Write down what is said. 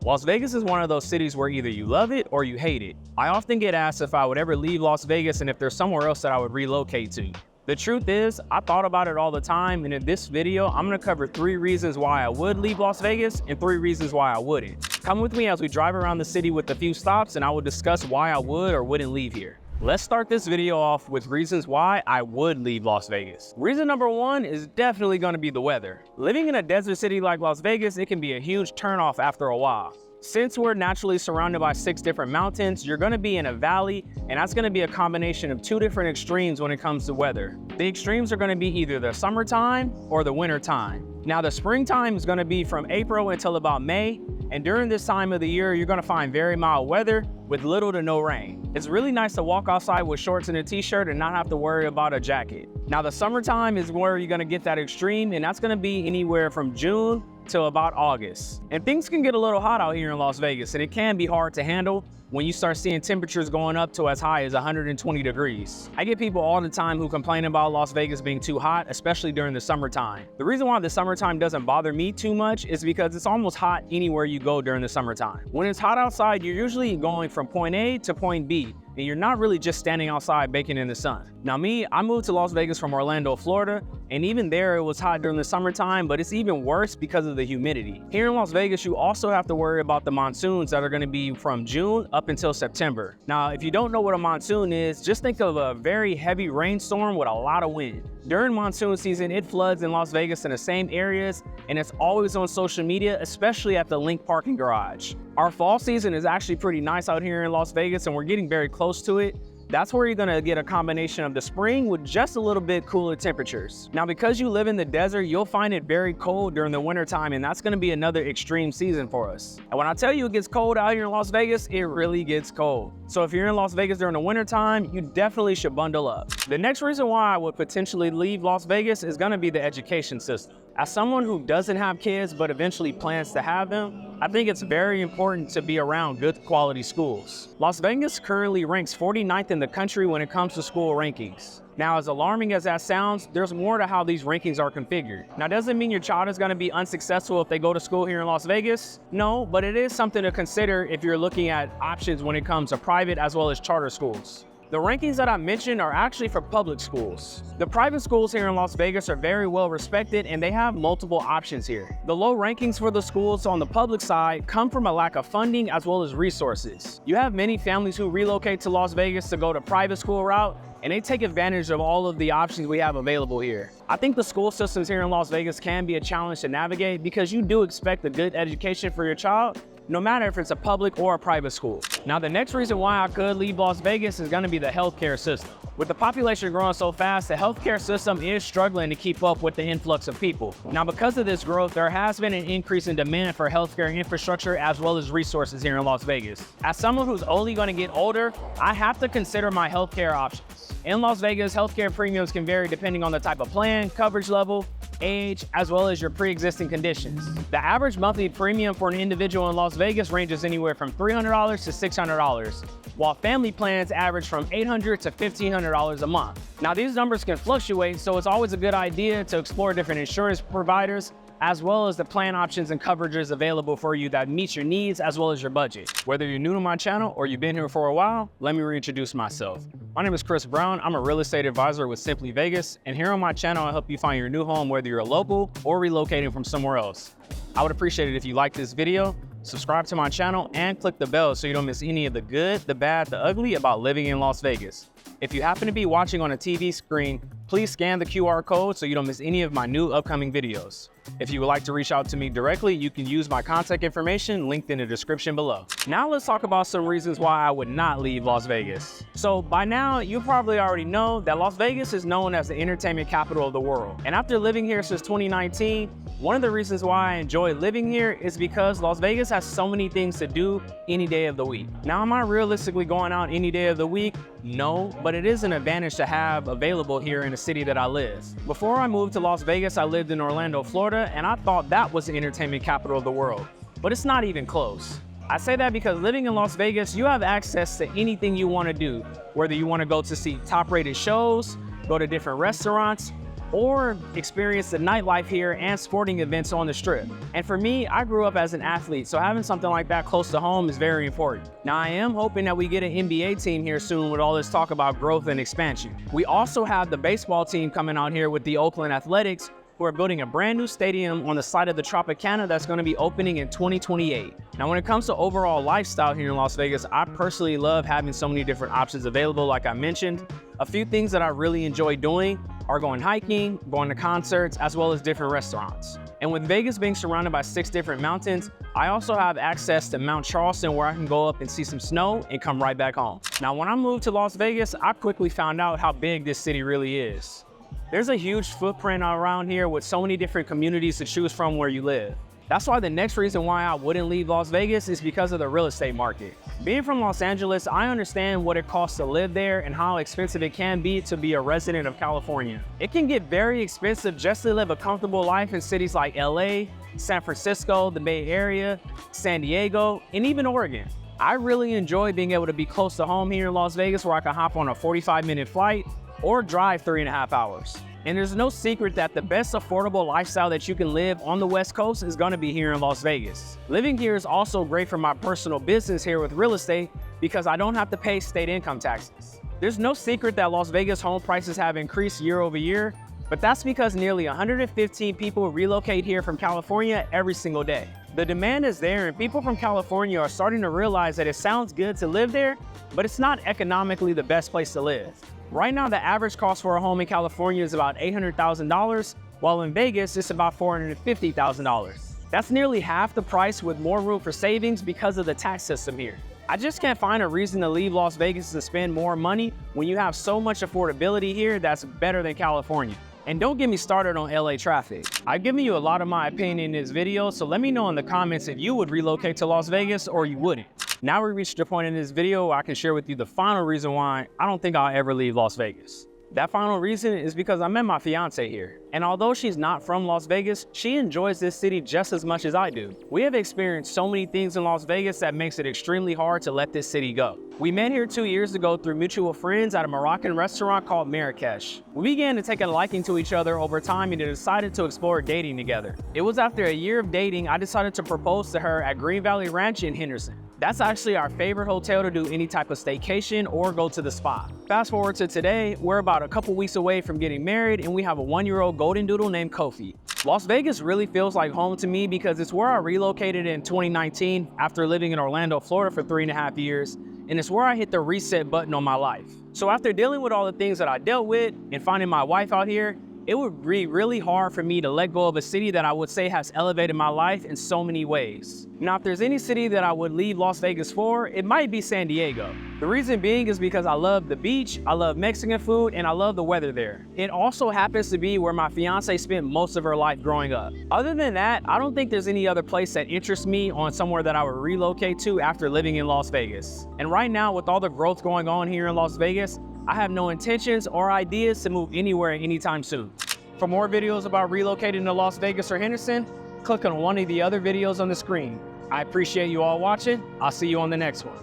Las Vegas is one of those cities where either you love it or you hate it. I often get asked if I would ever leave Las Vegas and if there's somewhere else that I would relocate to. The truth is, I thought about it all the time, and in this video, I'm gonna cover 3 reasons why I would leave Las Vegas and 3 reasons why I wouldn't. Come with me as we drive around the city with a few stops, and I will discuss why I would or wouldn't leave here. Let's start this video off with reasons why I would leave Las Vegas. Reason number 1 is definitely gonna be the weather. Living in a desert city like Las Vegas, it can be a huge turnoff after a while. Since we're naturally surrounded by 6 different mountains, you're gonna be in a valley, and that's gonna be a combination of 2 different extremes when it comes to weather. The extremes are gonna be either the summertime or the winter time. Now, the springtime is gonna be from April until about May, and during this time of the year, you're gonna find very mild weather with little to no rain. It's really nice to walk outside with shorts and a t-shirt and not have to worry about a jacket. Now, the summertime is where you're gonna get that extreme, and that's gonna be anywhere from June till about August. And things can get a little hot out here in Las Vegas, and it can be hard to handle when you start seeing temperatures going up to as high as 120 degrees. I get people all the time who complain about Las Vegas being too hot, especially during the summertime. The reason why the summertime doesn't bother me too much is because it's almost hot anywhere you go during the summertime. When it's hot outside, you're usually going from point A to point B, and you're not really just standing outside baking in the sun. Now me, I moved to Las Vegas from Orlando, Florida, and even there it was hot during the summertime, but it's even worse because of the humidity. Here in Las Vegas, you also have to worry about the monsoons that are gonna be from June up until September. Now, if you don't know what a monsoon is, just think of a very heavy rainstorm with a lot of wind. During monsoon season, it floods in Las Vegas in the same areas, and it's always on social media, especially at the Lic parking garage. Our fall season is actually pretty nice out here in Las Vegas, and we're getting very close to it. That's where you're gonna get a combination of the spring with just a little bit cooler temperatures. Now, because you live in the desert, you'll find it very cold during the winter time, and that's gonna be another extreme season for us. And when I tell you it gets cold out here in Las Vegas, it really gets cold. So if you're in Las Vegas during the winter time, you definitely should bundle up. The next reason why I would potentially leave Las Vegas is gonna be the education system. As someone who doesn't have kids but eventually plans to have them, I think it's very important to be around good quality schools. Las Vegas currently ranks 49th in the country when it comes to school rankings. Now, as alarming as that sounds, there's more to how these rankings are configured. Now, doesn't mean your child is gonna be unsuccessful if they go to school here in Las Vegas. No, but it is something to consider if you're looking at options when it comes to private as well as charter schools. The rankings that I mentioned are actually for public schools. The private schools here in Las Vegas are very well respected, and they have multiple options here. The low rankings for the schools on the public side come from a lack of funding as well as resources. You have many families who relocate to Las Vegas to go the private school route, and they take advantage of all of the options we have available here. I think the school systems here in Las Vegas can be a challenge to navigate because you do expect a good education for your child, no matter if it's a public or a private school. Now, the next reason why I could leave Las Vegas is gonna be the healthcare system. With the population growing so fast, the healthcare system is struggling to keep up with the influx of people. Now, because of this growth, there has been an increase in demand for healthcare infrastructure as well as resources here in Las Vegas. As someone who's only gonna get older, I have to consider my healthcare options. In Las Vegas, healthcare premiums can vary depending on the type of plan, coverage level, age, as well as your pre-existing conditions. The average monthly premium for an individual in Las Vegas ranges anywhere from $300 to $600, while family plans average from $800 to $1,500 a month. Now, these numbers can fluctuate, so it's always a good idea to explore different insurance providers as well as the plan options and coverages available for you that meet your needs as well as your budget. Whether you're new to my channel or you've been here for a while, let me reintroduce myself. My name is Chris Brown. I'm a real estate advisor with Simply Vegas, and here on my channel, I help you find your new home whether you're local or relocating from somewhere else. I would appreciate it if you like this video, subscribe to my channel, and click the bell so you don't miss any of the good, the bad, the ugly about living in Las Vegas. If you happen to be watching on a TV screen, please scan the QR code so you don't miss any of my new upcoming videos. If you would like to reach out to me directly, you can use my contact information linked in the description below. Now let's talk about some reasons why I would not leave Las Vegas. So by now, you probably already know that Las Vegas is known as the entertainment capital of the world. And after living here since 2019, one of the reasons why I enjoy living here is because Las Vegas has so many things to do any day of the week. Now, am I realistically going out any day of the week? No, but it is an advantage to have available here in the city that I live. Before I moved to Las Vegas, I lived in Orlando, Florida, and I thought that was the entertainment capital of the world, but it's not even close. I say that because living in Las Vegas, you have access to anything you want to do, whether you want to go to see top-rated shows, go to different restaurants, or experience the nightlife here and sporting events on the Strip. And for me, I grew up as an athlete, so having something like that close to home is very important. Now, I am hoping that we get an NBA team here soon with all this talk about growth and expansion. We also have the baseball team coming out here with the Oakland Athletics, who are building a brand new stadium on the site of the Tropicana that's going to be opening in 2028. Now, when it comes to overall lifestyle here in Las Vegas, I personally love having so many different options available, like I mentioned. A few things that I really enjoy doing are going hiking, going to concerts, as well as different restaurants. And with Vegas being surrounded by 6 different mountains, I also have access to Mount Charleston, where I can go up and see some snow and come right back home. Now, when I moved to Las Vegas, I quickly found out how big this city really is. There's a huge footprint around here with so many different communities to choose from where you live. That's why the next reason why I wouldn't leave Las Vegas is because of the real estate market. Being from Los Angeles, I understand what it costs to live there and how expensive it can be to be a resident of California. It can get very expensive just to live a comfortable life in cities like LA, San Francisco, the Bay Area, San Diego, and even Oregon. I really enjoy being able to be close to home here in Las Vegas, where I can hop on a 45-minute flight or drive 3.5 hours. And there's no secret that the best affordable lifestyle that you can live on the West Coast is gonna be here in Las Vegas. Living here is also great for my personal business here with real estate because I don't have to pay state income taxes. There's no secret that Las Vegas home prices have increased year over year, but that's because nearly 115 people relocate here from California every single day. The demand is there, and people from California are starting to realize that it sounds good to live there, but it's not economically the best place to live. Right now, the average cost for a home in California is about $800,000, while in Vegas, it's about $450,000. That's nearly half the price with more room for savings because of the tax system here. I just can't find a reason to leave Las Vegas to spend more money when you have so much affordability here that's better than California. And don't get me started on LA traffic. I've given you a lot of my opinion in this video, so let me know in the comments if you would relocate to Las Vegas or you wouldn't. Now we reached the point in this video where I can share with you the final reason why I don't think I'll ever leave Las Vegas. That final reason is because I met my fiance here. And although she's not from Las Vegas, she enjoys this city just as much as I do. We have experienced so many things in Las Vegas that makes it extremely hard to let this city go. We met here 2 years ago through mutual friends at a Moroccan restaurant called Marrakesh. We began to take a liking to each other over time and decided to explore dating together. It was after a year of dating, I decided to propose to her at Green Valley Ranch in Henderson. That's actually our favorite hotel to do any type of staycation or go to the spa. Fast forward to today, we're about a couple weeks away from getting married and we have a 1-year-old golden doodle named Kofi. Las Vegas really feels like home to me because it's where I relocated in 2019 after living in Orlando, Florida for 3.5 years, and it's where I hit the reset button on my life. So after dealing with all the things that I dealt with and finding my wife out here, it would be really hard for me to let go of a city that I would say has elevated my life in so many ways. Now, if there's any city that I would leave Las Vegas for, it might be San Diego. The reason being is because I love the beach, I love Mexican food, and I love the weather there. It also happens to be where my fiance spent most of her life growing up. Other than that, I don't think there's any other place that interests me on somewhere that I would relocate to after living in Las Vegas. And right now, with all the growth going on here in Las Vegas, I have no intentions or ideas to move anywhere anytime soon. For more videos about relocating to Las Vegas or Henderson, click on one of the other videos on the screen. I appreciate you all watching. I'll see you on the next one.